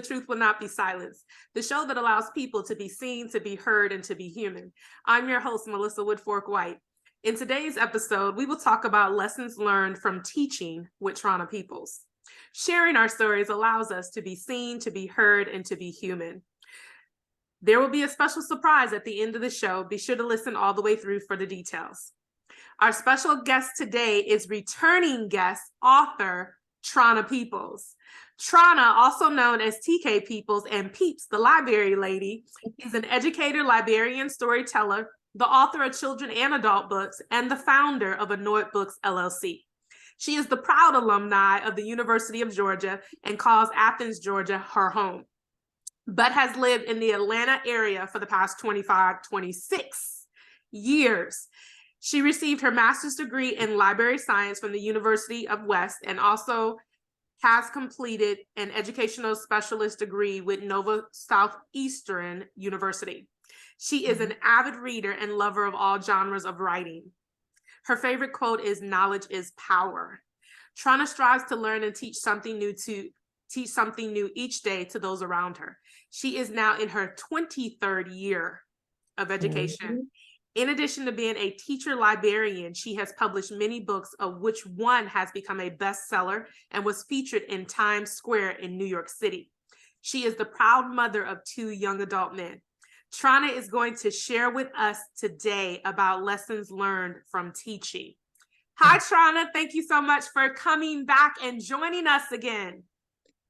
the truth will not be silenced, the show that allows people to be seen, to be heard, and to be human. I'm your host, Melissa Woodfork White. In today's episode, we will talk about lessons learned from teaching with Trona Peoples. Sharing our stories allows us to be seen, to be heard, and to be human. There will be a special surprise at the end of the show. Be sure to listen all the way through for the details. Our special guest today is returning guest, author Trona Peoples. Trona, also known as TK Peoples and Peeps, the library lady, is an educator, librarian, storyteller, the author of children and adult books, and the founder of Annoyed Books, LLC. She is the proud alumni of the University of Georgia and calls Athens, Georgia, her home, but has lived in the Atlanta area for the past 26 years. She received her master's degree in library science from the University of West and also has completed an educational specialist degree with Nova Southeastern University. She is an avid reader and lover of all genres of writing. Her favorite quote is, "Knowledge is power." Trona strives to learn and teach something new each day to those around her. She is now in her 23rd year of education. In addition to being a teacher librarian, she has published many books, of which one has become a bestseller and was featured in Times Square in New York City. She is the proud mother of 2 young adult men. Trona is going to share with us today about lessons learned from teaching. Hi, Trona. Thank you so much for coming back and joining us again.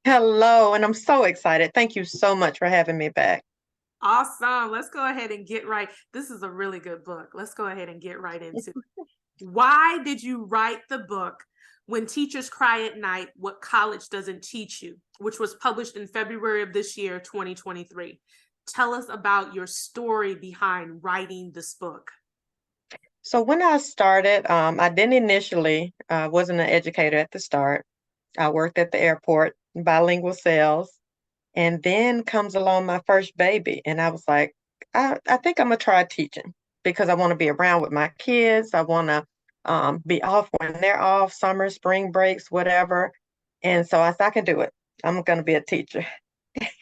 Hello, and I'm so excited. Thank you so much for having me back. Awesome. Let's go ahead and get right. This is a really good book. Let's go ahead and get right into it. Why did you write the book, When Teachers Cry at Night, What College Doesn't Teach You, which was published in February of this year, 2023? Tell us about your story behind writing this book. So when I started, I didn't initially, wasn't an educator at the start. I worked at the airport, bilingual sales. And then comes along my first baby. And I was like, I think I'm going to try teaching because I want to be around with my kids. I want to be off when they're off, summer, spring breaks, whatever. And so I said, I can do it. I'm going to be a teacher.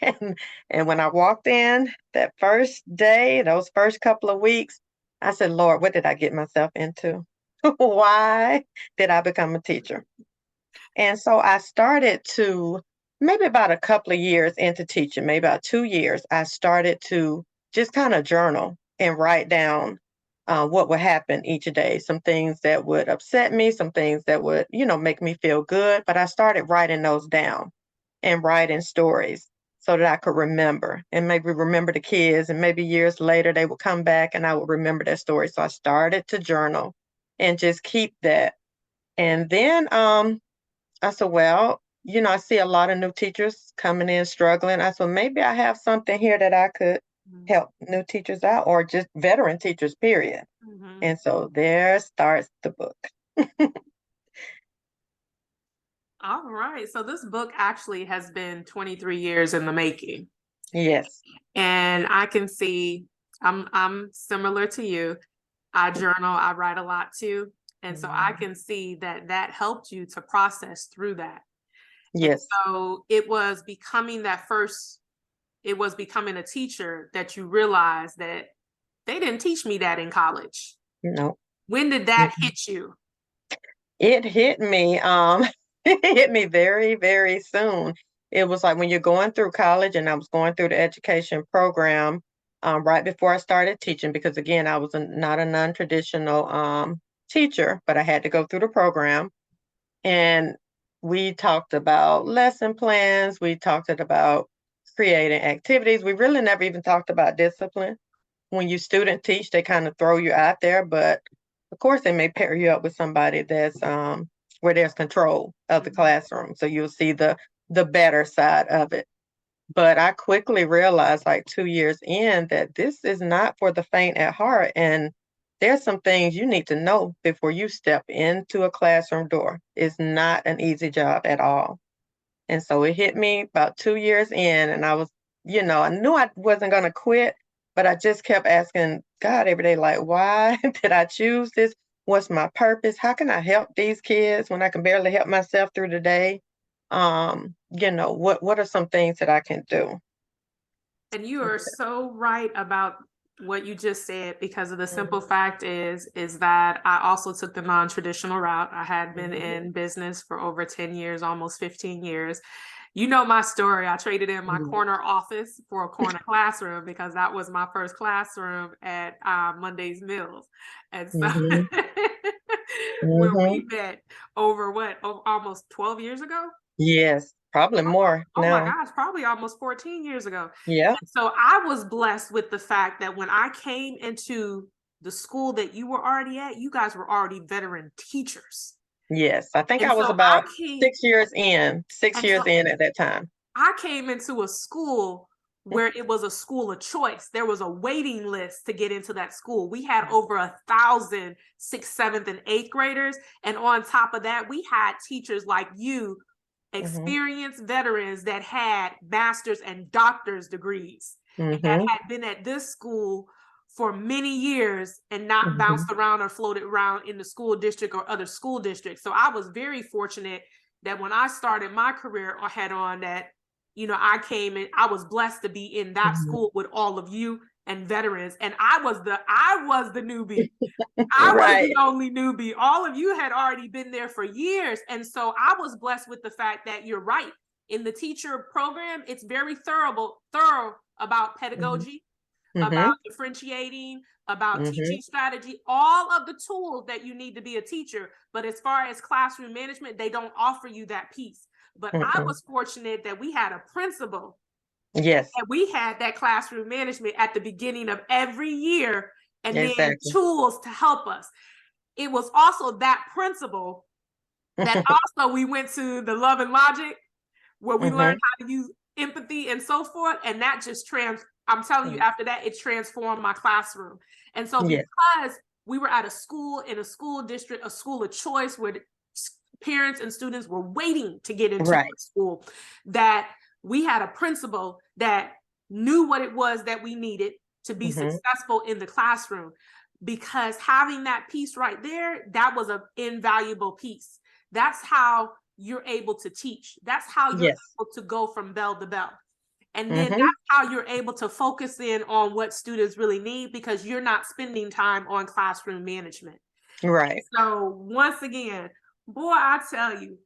and when I walked in that first day, those first couple of weeks, I said, Lord, what did I get myself into? Why did I become a teacher? And so I started to, maybe about a couple of years into teaching, maybe about 2 years, I started to just kind of journal and write down what would happen each day, some things that would upset me, some things that would, make me feel good. But I started writing those down and writing stories so that I could remember and maybe remember the kids. And maybe years later, they would come back and I would remember their story. So I started to journal and just keep that. And then I said, well, I see a lot of new teachers coming in struggling. I said, maybe I have something here that I could help new teachers out or just veteran teachers, period. And so there starts the book. All right. So this book actually has been 23 years in the making. Yes. And I can see I'm similar to you. I journal, I write a lot too. And so I can see that helped you to process through that. Yes. And so it was becoming a teacher that you realized that they didn't teach me that in college. No. When did that hit you? It hit me. It hit me very, very soon. It was like when you're going through college, and I was going through the education program right before I started teaching, because again, I was not a non-traditional teacher, but I had to go through the program. And we talked about lesson plans. We talked about creating activities. We really never even talked about discipline. When you student teach, they kind of throw you out there, but of course they may pair you up with somebody that's where there's control of the classroom. So you'll see the better side of it. But I quickly realized, like 2 years in, that this is not for the faint at heart. And there's some things you need to know before you step into a classroom door. It's not an easy job at all. And so it hit me about 2 years in, and I was, I knew I wasn't going to quit, but I just kept asking God every day, like, why did I choose this? What's my purpose? How can I help these kids when I can barely help myself through the day? what are some things that I can do? And you are so right about what you just said, because of the simple fact is that I also took the non-traditional route. I had been in business for over 10 years, almost 15 years. You know my story. I traded in my corner office for a corner classroom because that was my first classroom at Monday's Mills. And so Mm-hmm. when Mm-hmm. we met over almost 12 years ago? Yes, probably more Oh my now. gosh, probably almost 14 years ago. Yeah. And so I was blessed with the fact that when I came into the school that you were already at, you guys were already veteran teachers. Yes. I think And I was so I about came, 6 years in, six and so years in at that time. I came into a school where it was a school of choice. There was a waiting list to get into that school. We had over 1,000 sixth, seventh, and eighth graders. And on top of that, we had teachers like you, Mm-hmm. experienced veterans that had master's and doctor's degrees and that Mm-hmm. had been at this school for many years and not Mm-hmm. bounced around or floated around in the school district or other school districts. So I was very fortunate that when I started my career head on, that I came in, I was blessed to be in that Mm-hmm. school with all of you and veterans, and I was the newbie. I was Right. the only newbie. All of you had already been there for years. And so I was blessed with the fact that you're right. In the teacher program, it's very thorough about pedagogy, Mm-hmm. about differentiating, about Mm-hmm. teaching strategy, all of the tools that you need to be a teacher. But as far as classroom management, they don't offer you that piece. But I Mm-mm. was fortunate that we had a principal, Yes, and we had that classroom management at the beginning of every year, and then exactly. tools to help us. It was also that principle that also we went to the Love and Logic, where we learned Mm-hmm. how to use empathy and so forth. And that just I'm telling you, after that, it transformed my classroom. And so Yes. because we were at a school, in a school district, a school of choice, where parents and students were waiting to get into Right. school, that we had a principal that knew what it was that we needed to be Mm-hmm. successful in the classroom. Because having that piece right there, that was an invaluable piece. That's how you're able to teach. That's how you're Yes. able to go from bell to bell. And then Mm-hmm. that's how you're able to focus in on what students really need, because you're not spending time on classroom management. Right. So once again, boy, I tell you,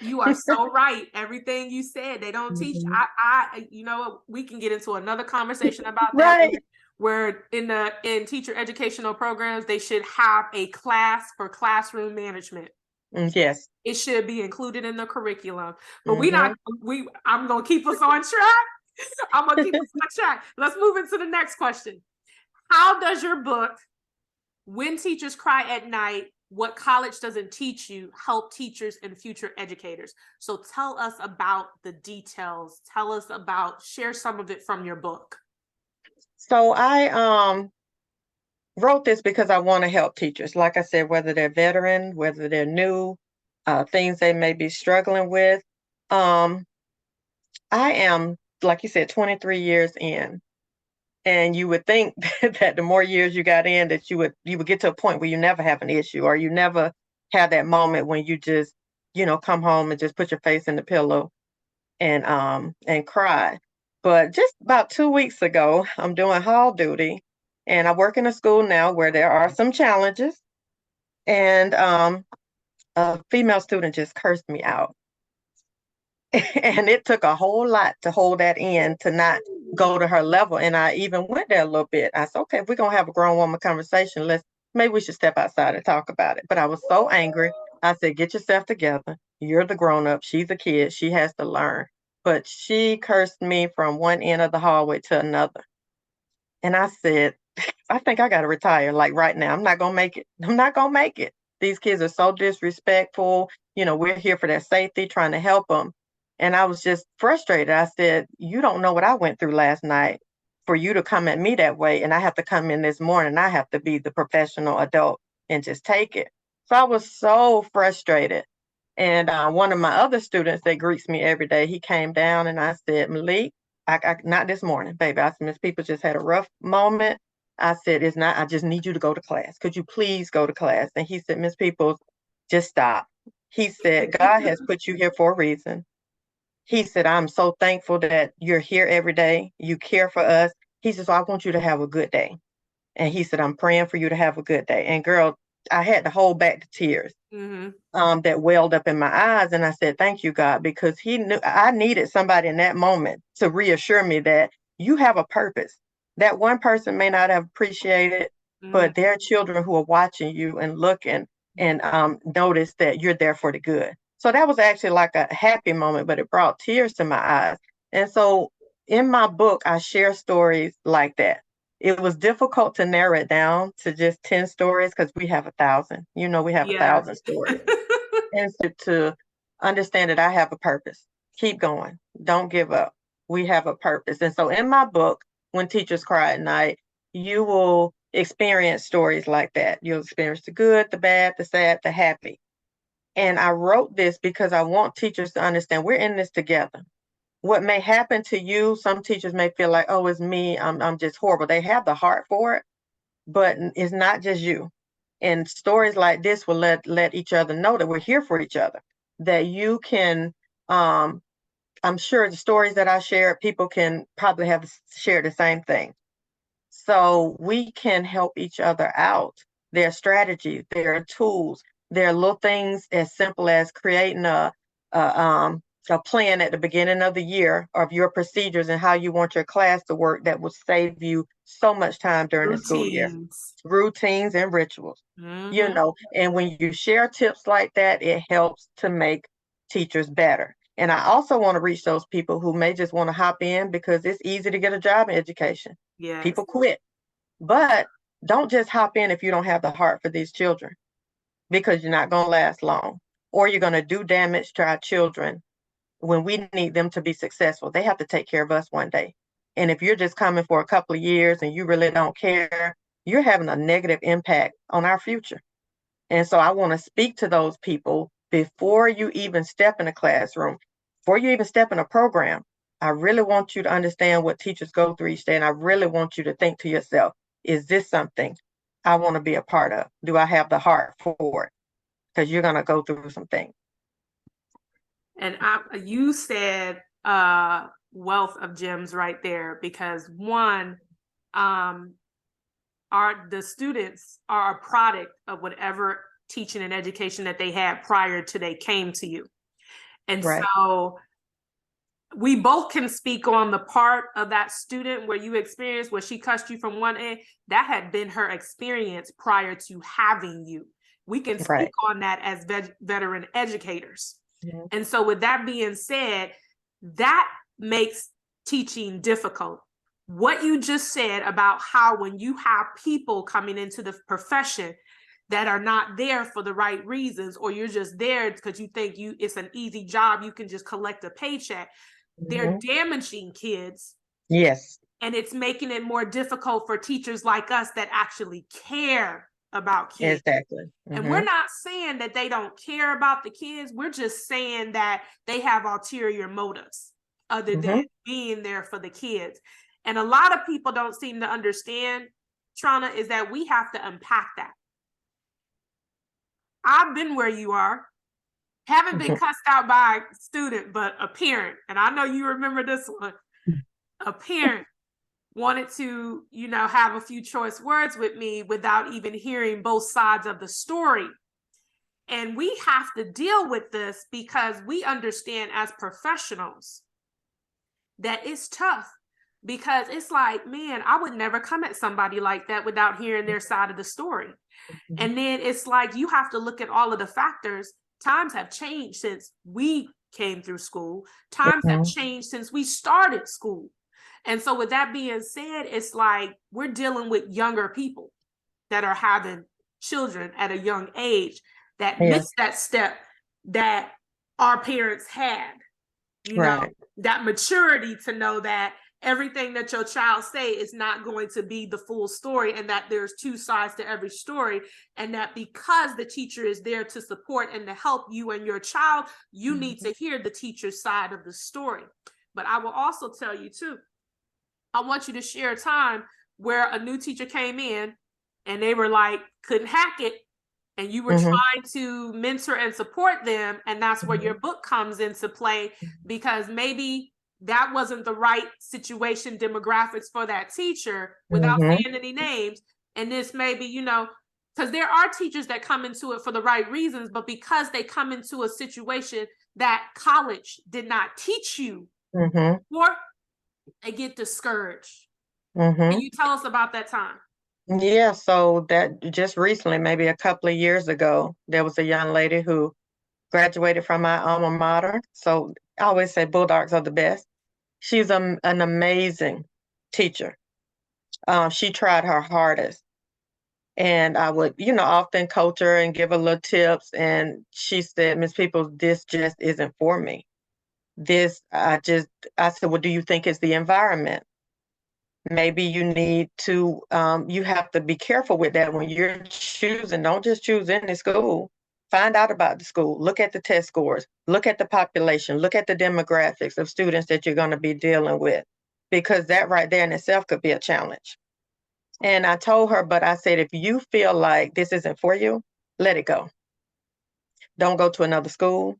you are so right. Everything you said, they don't teach. Mm-hmm. We can get into another conversation about that, Right. where in teacher educational programs, they should have a class for classroom management. Yes. It should be included in the curriculum. But Mm-hmm. I'm gonna keep us on track. I'm gonna keep us on track. Let's move into the next question. How does your book, When Teachers Cry at Night, What College Doesn't Teach You, help teachers and future educators? So tell us about the details. Share some of it from your book. So I wrote this because I want to help teachers. Like I said, whether they're veteran, whether they're new, things they may be struggling with. Um, I am, like you said, 23 years in. And you would think that the more years you got in, that you would get to a point where you never have an issue, or you never have that moment when you just, come home and just put your face in the pillow and cry. But just about 2 weeks ago, I'm doing hall duty, and I work in a school now where there are some challenges. And a female student just cursed me out. And it took a whole lot to hold that in, to not go to her level. And I even went there a little bit. I said, okay, if we're gonna have a grown woman conversation, maybe we should step outside and talk about it. But I was so angry. I said, get yourself together. You're the grown up. She's a kid. She has to learn. But she cursed me from one end of the hallway to another. And I said, I think I gotta retire like right now. I'm not gonna make it. I'm not gonna make it. These kids are so disrespectful. We're here for their safety, trying to help them. And I was just frustrated. I said, you don't know what I went through last night for you to come at me that way. And I have to come in this morning. I have to be the professional adult and just take it. So I was so frustrated. And one of my other students that greets me every day, he came down and I said, Malik, not this morning, baby. I said, Miss People just had a rough moment. I said, it's not, I just need you to go to class. Could you please go to class? And he said, Miss Peoples, just stop. He said, God has put you here for a reason. He said, I'm so thankful that you're here every day. You care for us. He says, so I want you to have a good day. And he said, I'm praying for you to have a good day. And girl, I had to hold back the tears that welled up in my eyes. And I said, thank you, God, because he knew I needed somebody in that moment to reassure me that you have a purpose. That one person may not have appreciated, but there are children who are watching you and looking and notice that you're there for the good. So that was actually like a happy moment, but it brought tears to my eyes. And so in my book, I share stories like that. It was difficult to narrow it down to just 10 stories because we have 1,000. You know, we have Yeah. 1,000 stories. And so to understand that I have a purpose. Keep going. Don't give up. We have a purpose. And so in my book, When Teachers Cry at Night, you will experience stories like that. You'll experience the good, the bad, the sad, the happy. And I wrote this because I want teachers to understand we're in this together. What may happen to you, some teachers may feel like, oh, it's me. I'm just horrible. They have the heart for it, but it's not just you. And stories like this will let each other know that we're here for each other, that you can, I'm sure the stories that I share, people can probably have shared the same thing. So we can help each other out. There are strategies, there are tools, there are little things as simple as creating a plan at the beginning of the year of your procedures and how you want your class to work that will save you so much time during the school year. Routines and rituals, you know, and when you share tips like that, it helps to make teachers better. And I also want to reach those people who may just want to hop in because it's easy to get a job in education. Yes. People quit. But don't just hop in if you don't have the heart for these children, because you're not going to last long, or you're going to do damage to our children when we need them to be successful. They have to take care of us one day. And if you're just coming for a couple of years and you really don't care, you're having a negative impact on our future. And so I want to speak to those people before you even step in a classroom, before you even step in a program. I really want you to understand what teachers go through each day. And I really want you to think to yourself, is this something I want to be a part of? Do I have the heart for it? Because you're going to go through some things. And you said wealth of gems right there, because one, the students are a product of whatever teaching and education that they had prior to they came to you. And right. So we both can speak on the part of that student where you experienced where she cussed you from one end. That had been her experience prior to having you. We can speak right. on that as veteran educators. Mm-hmm. And so with that being said, that makes teaching difficult. What you just said about how when you have people coming into the profession that are not there for the right reasons, or you're just there because you think it's an easy job, you can just collect a paycheck. Mm-hmm. They're damaging kids. Yes. And it's making it more difficult for teachers like us that actually care about kids. Exactly. Mm-hmm. And we're not saying that they don't care about the kids. We're just saying that they have ulterior motives other than mm-hmm. being there for the kids. And a lot of people don't seem to understand, Trona, is that we have to unpack that. I've been where you are. Haven't been cussed out by a student, but a parent, and I know you remember this one, a parent wanted to, have a few choice words with me without even hearing both sides of the story. And we have to deal with this because we understand as professionals that it's tough, because it's like, man, I would never come at somebody like that without hearing their side of the story. Mm-hmm. And then it's like, you have to look at all of the factors. Times have changed since we came through school. Times mm-hmm. have changed since we started school. And so with that being said, it's like we're dealing with younger people that are having children at a young age that missed that step that our parents had, that maturity to know that everything that your child say is not going to be the full story, and that there's two sides to every story, and that because the teacher is there to support and to help you and your child, you mm-hmm. need to hear the teacher's side of the story. But I will also tell you too, I want you to share a time where a new teacher came in and they were like, couldn't hack it. and you were Mhm. trying to mentor and support them, and that's where your book comes into play, because maybe that wasn't the right situation demographics for that teacher, without Mhm. saying any names. And this maybe, because there are teachers that come into it for the right reasons, but because they come into a situation that college did not teach you, Mhm. or they get discouraged. Can Mhm. you tell us about that time? Yeah, so that just recently, maybe a couple of years ago, there was a young lady who graduated from my alma mater. So I always say Bulldogs are the best. She's an amazing teacher. She tried her hardest. And I would, often coach her and give her little tips. And she said, Miss Peoples, this just isn't for me. I said, well, do you think it's the environment? Maybe you have to be careful with that when you're choosing. Don't just choose any school. Find out about the school. Look at the test scores. Look at the population. Look at the demographics of students that you're going to be dealing with, because that right there in itself could be a challenge. And I told her, but I said, if you feel like this isn't for you, let it go. Don't go to another school.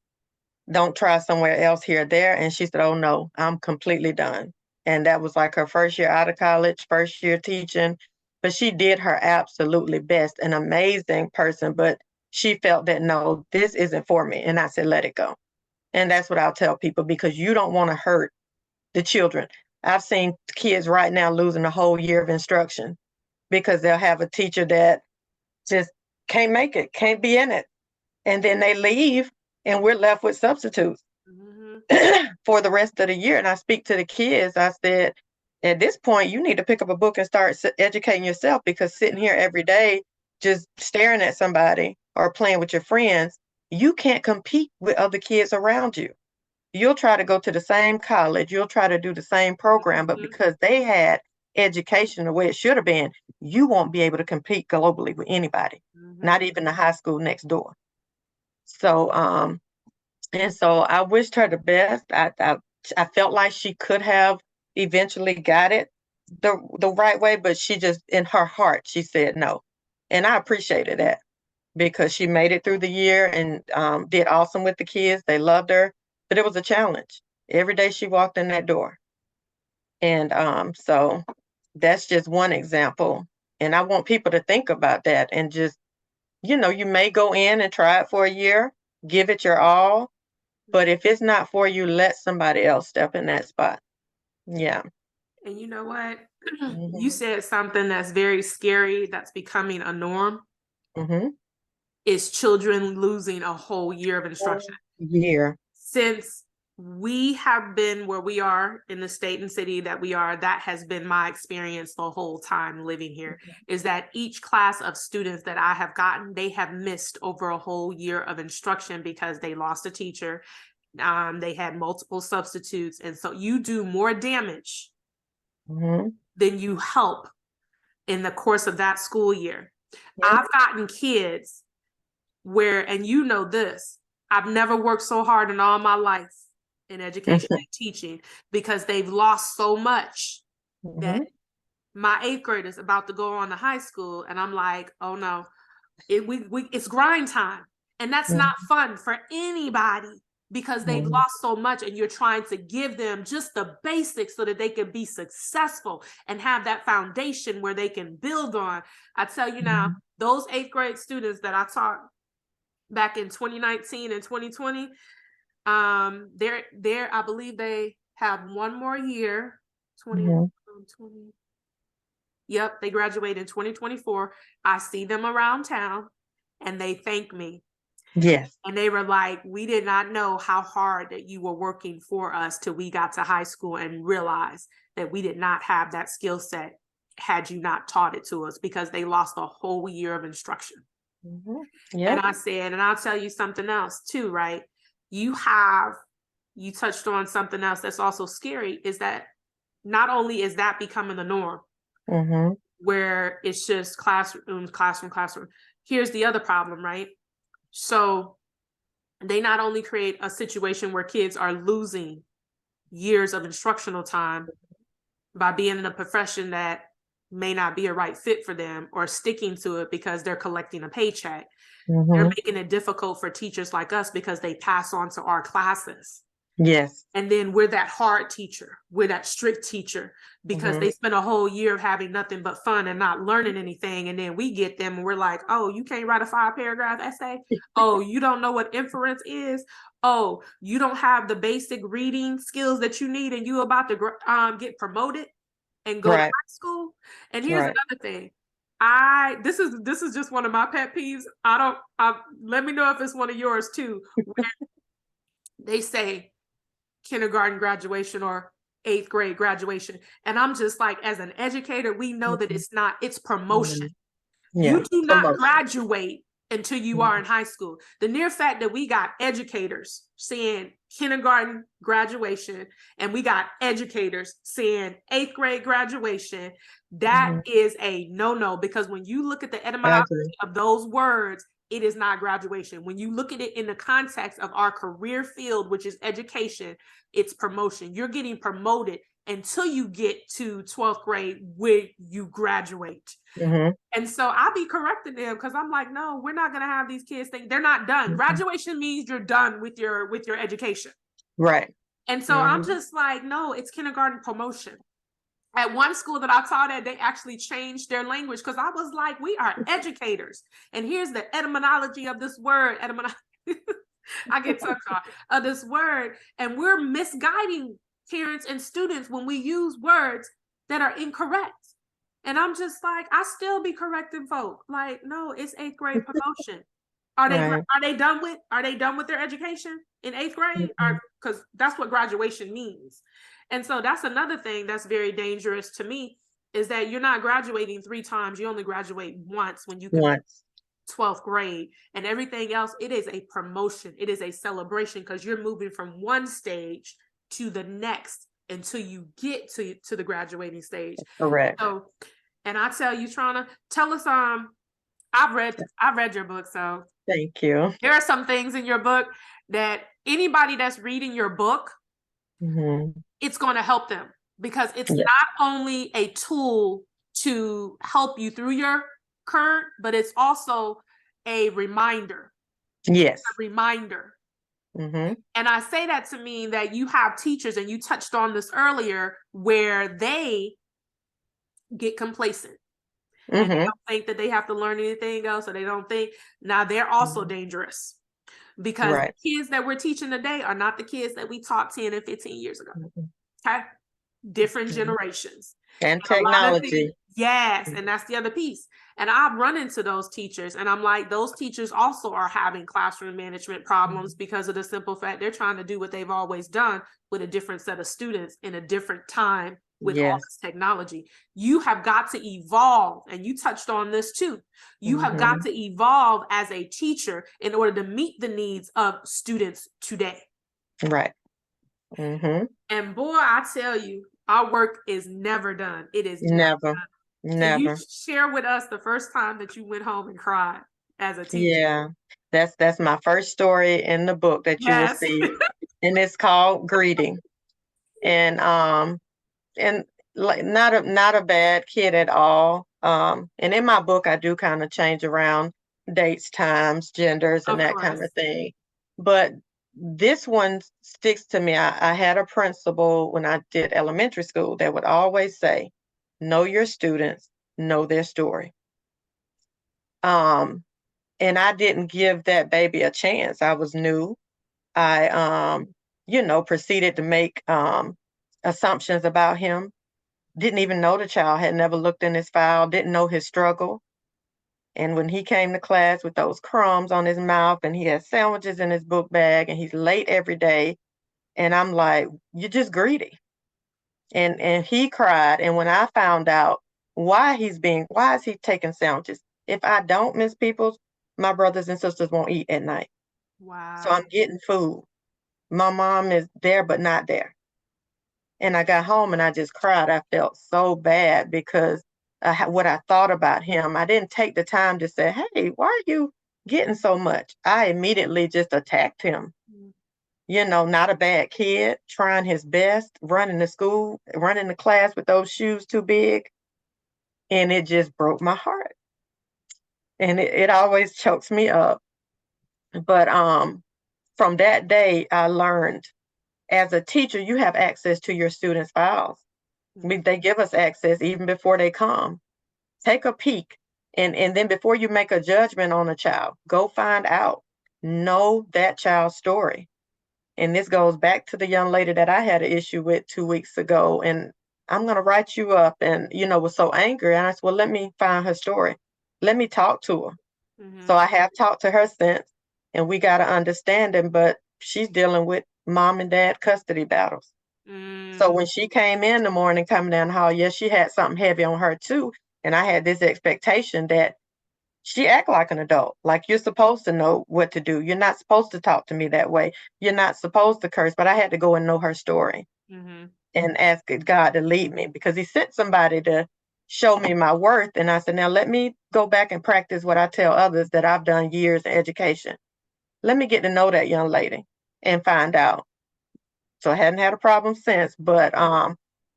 Don't try somewhere else here or there. And she said, oh no, I'm completely done. And that was like her first year out of college, first year teaching. But she did her absolutely best, an amazing person. But she felt that, no, this isn't for me. And I said, let it go. And that's what I'll tell people, because you don't want to hurt the children. I've seen kids right now losing a whole year of instruction because they'll have a teacher that just can't make it, can't be in it. And then they leave and we're left with substitutes Mm-hmm. for the rest of the year. And I speak to the kids. I said, at this point, you need to pick up a book and start educating yourself, because sitting here every day just staring at somebody or playing with your friends, you can't compete with other kids around you. You'll try to go to the same college, you'll try to do the same program, but Mm-hmm. because they had education the way it should have been, you won't be able to compete globally with anybody, Mm-hmm. not even the high school next door. So, and so I wished her the best. I felt like she could have eventually got it the right way, but she just, in her heart, she said no. And I appreciated that, because she made it through the year and did awesome with the kids. They loved her, but it was a challenge every day she walked in that door. And so that's just one example. And I want people to think about that and just, you may go in and try it for a year, give it your all. But if it's not for you, let somebody else step in that spot. Yeah. And you know what? You Hmm. said something that's very scary, that's becoming a norm, Hmm. is children losing a whole year of instruction. Year. Since we have been where we are in the state and city that we are, that has been my experience the whole time living here, is that each class of students that I have gotten, they have missed over a whole year of instruction because they lost a teacher. They had multiple substitutes. And so you do more damage Hmm. than you help in the course of that school year. Yeah. I've gotten kids where, and you know this, I've never worked so hard in all my life in education and teaching, because they've lost so much that Hmm. my 8th grade is about to go on to high school. And I'm like, oh no, it's grind time. And that's not fun for anybody, because they've Hmm. lost so much, and you're trying to give them just the basics so that they can be successful and have that foundation where they can build on. I tell you now, those 8th grade students that I taught back in 2019 and 2020, they're I believe they have one more year. 20, Hmm. 20. Yep, they graduate in 2024. I see them around town and they thank me. Yes. And they were like, we did not know how hard that you were working for us till we got to high school and realized that we did not have that skill set had you not taught it to us, because they lost a whole year of instruction. Hmm. And Yep. I said, and I'll tell you something else too, right? You touched on something else that's also scary, is that not only is that becoming the norm, Hmm. where it's just classroom, classroom, classroom. Here's the other problem, right? So they not only create a situation where kids are losing years of instructional time by being in a profession that may not be a right fit for them, or sticking to it because they're collecting a paycheck. Mm-hmm. They're making it difficult for teachers like us because they pass on to our classes. Yes. And then we're that hard teacher, we're that strict teacher, because they spent a whole year of having nothing but fun and not learning anything. And then we get them and we're like, oh, you can't write a 5-paragraph essay? Oh, you don't know what inference is? Oh, you don't have the basic reading skills that you need, and you about to get promoted and go to high school? And here's another thing. This is just one of my pet peeves. Let me know if it's one of yours too. When they say kindergarten graduation or 8th grade graduation, and I'm just like, as an educator, we know that it's not, it's promotion. Yeah, you do not graduate until you are in high school. The near fact that we got educators saying kindergarten graduation and we got educators saying 8th grade graduation, that is a no-no, because when you look at the etymology of those words, it is not graduation. When you look at it in the context of our career field, which is education, it's promotion. You're getting promoted until you get to 12th grade where you graduate. And so I'll be correcting them, because I'm like, no, we're not going to have these kids think they're not done. Graduation means you're done with your education. Right. And so I'm just like, no, it's kindergarten promotion. At one school that I taught at, they actually changed their language, because I was like, we are educators. And here's the etymology of this word. I get tongue tied of this word. And we're misguiding parents and students when we use words that are incorrect. And I'm just like, I still be correcting folk. Like, no, it's 8th grade promotion. Are they done with their education in 8th grade? Because that's what graduation means. And so that's another thing that's very dangerous to me, is that you're not graduating 3 times. You only graduate once when you complete 12th grade, and everything else, it is a promotion. It is a celebration, because you're moving from one stage to the next until you get to the graduating stage. Correct. So, and I tell you, Trona, tell us, I've read your book, so thank you. There are some things in your book that anybody that's reading your book, it's going to help them, because it's not only a tool to help you through your current, but it's also a reminder. Yes. A reminder. And I say that to mean that you have teachers, and you touched on this earlier, where they get complacent. And they don't think that they have to learn anything else, or they don't think. Now, they're also dangerous, because the kids that we're teaching today are not the kids that we taught 10 and 15 years ago. Okay? Different generations. And technology. Yes, and that's the other piece. And I've run into those teachers, and I'm like, those teachers also are having classroom management problems because of the simple fact they're trying to do what they've always done with a different set of students in a different time with all this technology. You have got to evolve, and you touched on this too. You have got to evolve as a teacher in order to meet the needs of students today. Right. And boy, I tell you, our work is never done. It is never. Can you share with us the first time that you went home and cried as a teacher? Yeah, that's my first story in the book that you will see, and it's called Greeting. And like not a bad kid at all. And in my book, I do kind of change around dates, times, genders, and that kind of thing. But this one sticks to me. I had a principal when I did elementary school that would always say, know your students, know their story. And I didn't give that baby a chance. I was new. I proceeded to make assumptions about him. Didn't even know the child, had never looked in his file, didn't know his struggle. And when he came to class with those crumbs on his mouth, and he has sandwiches in his book bag, and he's late every day, and I'm like, you're just greedy. And he cried. And when I found out why is he taking sandwiches? If I don't, Miss Peoples, my brothers and sisters won't eat at night. Wow. So I'm getting food. My mom is there, but not there. And I got home and I just cried. I felt so bad because what I thought about him. I didn't take the time to say, hey, why are you getting so much? I immediately just attacked him. Not a bad kid, trying his best, running to school, running to class with those shoes too big. and it just broke my heart. And it always chokes me up. But from that day, I learned as a teacher, you have access to your students' files. They give us access even before they come. Take a peek. And then before you make a judgment on a child, go find out. Know that child's story. And this goes back to the young lady that I had an issue with 2 weeks ago. And I'm going to write you up, and, was so angry. And I said, well, let me find her story. Let me talk to her. So I have talked to her since, and we got to understand him, but she's dealing with mom and dad custody battles. So when she came in the morning, coming down the hall, yes, she had something heavy on her too. And I had this expectation that she act like an adult, like you're supposed to know what to do. You're not supposed to talk to me that way. You're not supposed to curse. But I had to go and know her story and ask God to lead me, because he sent somebody to show me my worth. And I said, now let me go back and practice what I tell others that I've done years in education. Let me get to know that young lady and find out. So I hadn't had a problem since, but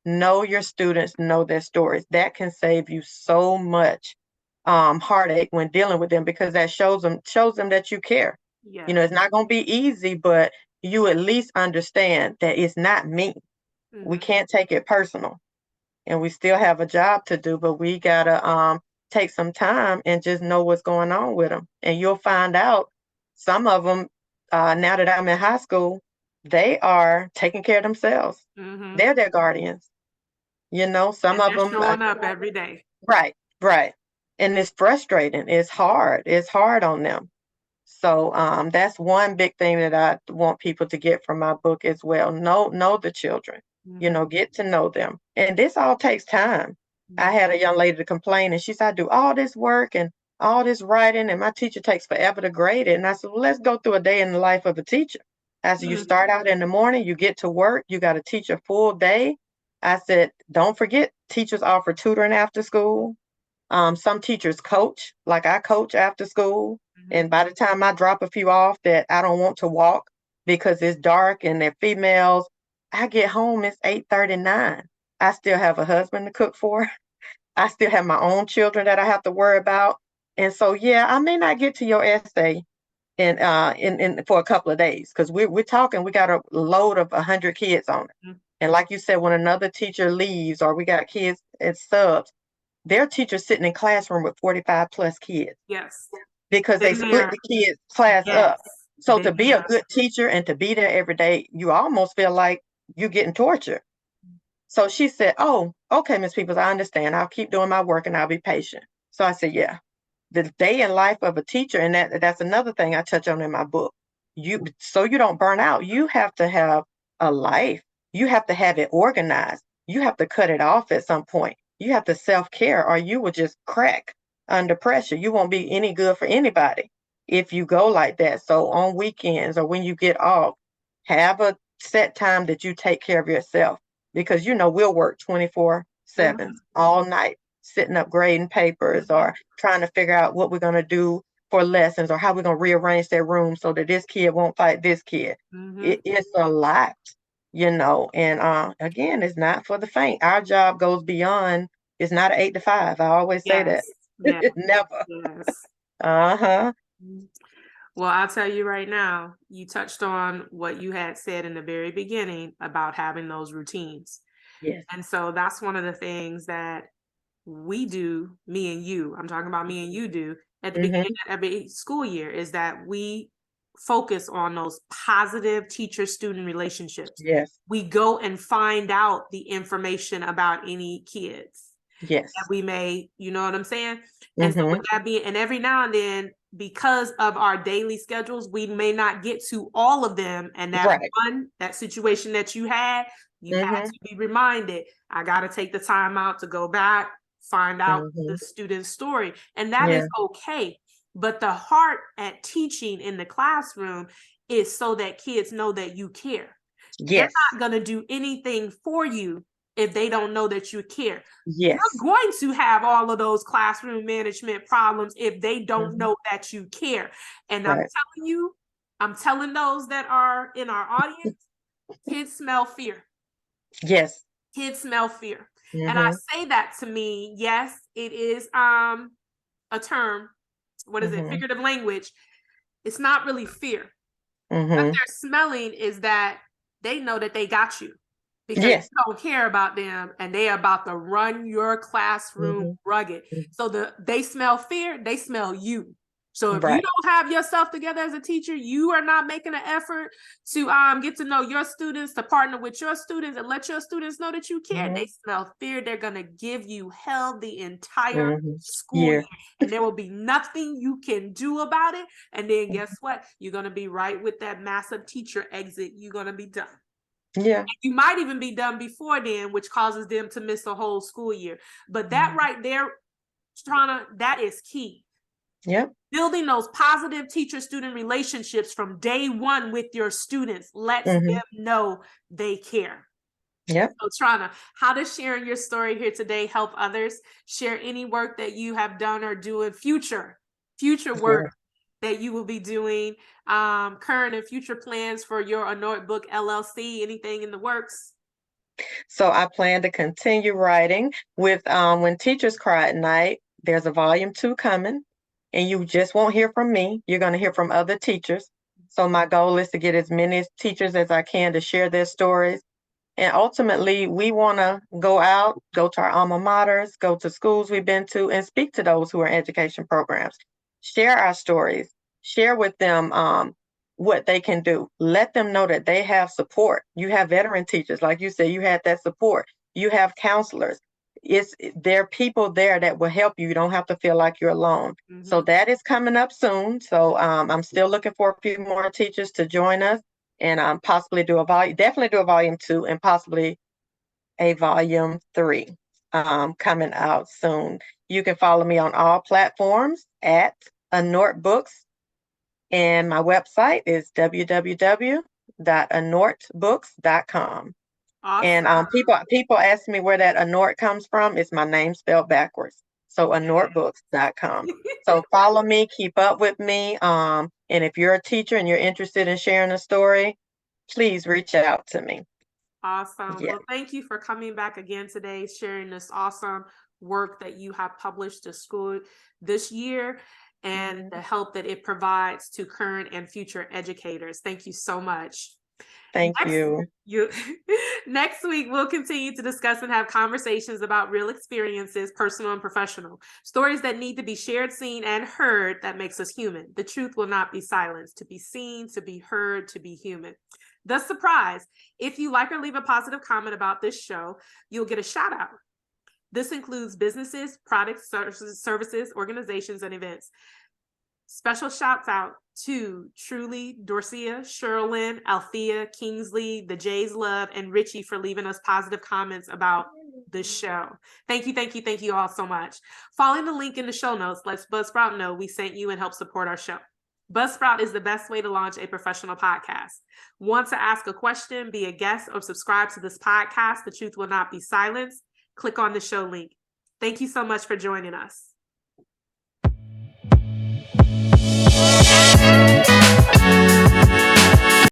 know your students, know their stories. That can save you so much heartache when dealing with them, because that shows them that you care. Yes. It's not going to be easy, but you at least understand that it's not me. We can't take it personal, and we still have a job to do, but we gotta take some time and just know what's going on with them. And you'll find out some of them, now that I'm in high school, they are taking care of themselves. They're their guardians. Some of them showing up every day. Right, right. And it's frustrating. It's hard. It's hard on them. So that's one big thing that I want people to get from my book as well. Know the children. Get to know them. And this all takes time. I had a young lady to complain, and she said, I do all this work and all this writing, and my teacher takes forever to grade it. And I said, well, let's go through a day in the life of a teacher. I said, you start out in the morning, you get to work, you got to teach a full day. I said, don't forget, teachers offer tutoring after school. Some teachers coach, like I coach after school. And by the time I drop a few off that I don't want to walk because it's dark and they're females, I get home, it's 8:39. I still have a husband to cook for. I still have my own children that I have to worry about. And so, yeah, I may not get to your essay in for a couple of days, because we're talking, we got a load of 100 kids on it. And like you said, when another teacher leaves or we got kids as subs, their teachers sitting in classroom with 45 plus kids. Yes. Because they split the kids class up. So to be a good teacher and to be there every day, you almost feel like you're getting tortured. So she said, oh, okay, Ms. Peoples, I understand. I'll keep doing my work and I'll be patient. So I said, yeah, the day in life of a teacher, and that's another thing I touch on in my book. So you don't burn out, you have to have a life. You have to have it organized. You have to cut it off at some point. You have to self-care, or you will just crack under pressure. You won't be any good for anybody if you go like that. So on weekends or when you get off, have a set time that you take care of yourself, because we'll work 24/7 all night, sitting up grading papers or trying to figure out what we're going to do for lessons, or how we're going to rearrange their room so that this kid won't fight this kid. It's a lot, and again, it's not for the faint. Our job goes beyond. It's not an 8 to 5. I always say that. Never. Yes. Well, I'll tell you right now, you touched on what you had said in the very beginning about having those routines. Yes. And so that's one of the things that we do, me and you, I'm talking about me and you do at the beginning of every school year, is that we focus on those positive teacher-student relationships. Yes. We go and find out the information about any kids. Yes. That we may, you know what I'm saying? And so with that being, and every now and then, because of our daily schedules, we may not get to all of them. And that that situation that you had to be reminded, I got to take the time out to go back, find out the student's story. And that is okay. But the heart at teaching in the classroom is so that kids know that you care. They're not going to do anything for you if they don't know that you care. You're going to have all of those classroom management problems if they don't know that you care. And I'm telling you, I'm telling those that are in our audience, kids smell fear. Yes. Kids smell fear. And I Mhm. say that to mean, yes, it is a term. What is it? Mhm. Figurative language. It's not really fear. What Mhm. they're smelling is that they know that they got you because Yes. you don't care about them and they're about to run your classroom Mhm. rugged. Mm. So they smell fear, they smell you. So if you Right. don't have yourself together as a teacher, you are not making an effort to get to know your students, to partner with your students and let your students know that you care. They Mhm. smell fear. They're going to give you hell the entire Mhm. school year. Year. And there will be nothing you can do about it. And then Mhm. guess what? You're going to be right with that massive teacher exit. You're going to be done. Yeah. You might even be done before then, which causes them to miss a whole school year. But that Mhm. right there, Trona, that is key. Yep. Building those positive teacher-student relationships from day one with your students lets Mhm. them know they care. Yep. So Trona, how does sharing your story here today help others? Share any work that you have done or do in future work Yeah. that you will be doing, current and future plans for your Anort Book LLC, anything in the works? So I plan to continue writing with When Teachers Cry at Night. There's a volume 2 coming, and you just won't hear from me. You're going to hear from other teachers. So my goal is to get as many teachers as I can to share their stories. And ultimately, we want to go out, go to our alma maters, go to schools we've been to, and speak to those who are in education programs. Share our stories, share with them what they can do. Let them know that they have support. You have veteran teachers, like you said, you had that support. You have counselors. There are people there that will help you. You don't have to feel like you're alone. So Mm-hmm. that is coming up soon. So I'm still looking for a few more teachers to join us and possibly definitely do a volume 2 and possibly a volume 3 coming out soon. You can follow me on all platforms at Anort Books, and my website is www.anortbooks.com. And Awesome. people ask me where that Anort comes from. It's my name spelled backwards. So anortbooks.com. So follow me, keep up with me. And if you're a teacher and you're interested in sharing a story, please reach out to me. Awesome. Yeah. Well, thank you for coming back again today, sharing this awesome work that you have published to school this year and the help that it provides to current and future educators. Thank you so much. Thank Next, you. you, next week, we'll continue to discuss and have conversations about real experiences, personal and professional, stories that need to be shared, seen, and heard that makes us human. The truth will not be silenced, to be seen, to be heard, to be human. The surprise, if you like or leave a positive comment about this show, you'll get a shout out. This includes businesses, products, services, organizations, and events. Special shouts out to Truly, Dorcia, Sherlyn, Althea, Kingsley, the Jays Love, and Richie for leaving us positive comments about this show. Thank you, thank you, thank you all so much. Following the link in the show notes lets Buzzsprout know we sent you and help support our show. Buzzsprout is the best way to launch a professional podcast. Want to ask a question, be a guest, or subscribe to this podcast, The Truth Will Not Be Silenced? Click on the show link. Thank you so much for joining us.